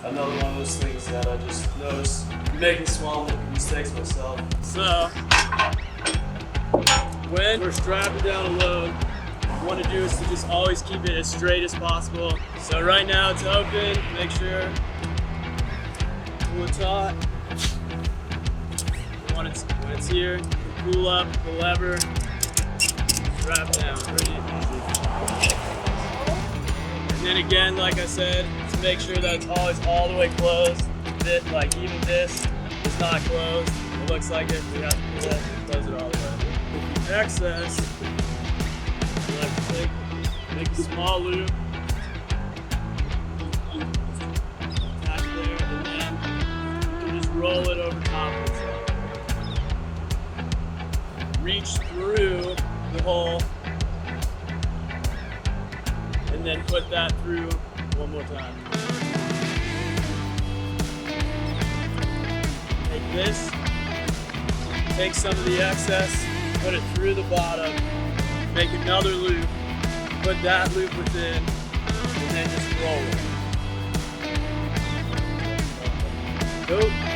another one of those things that I just noticed making small mistakes myself. So, when we're strapping down a load, what you want to do is to just always keep it as straight as possible. So right now it's open, make sure pull it taut. When it's here, pull up the lever, strap down, pretty easy. And then again, like I said, to make sure that it's always all the way closed. Like even this is not closed. It looks like it, we have to pull it and close it all the way. With the excess, you like to make a small loop, attach there, and then you just roll it over top of itself. Reach through the hole, and then put that through one more time. Take this, take some of the excess, put it through the bottom, make another loop, put that loop within, and then just roll it. Go.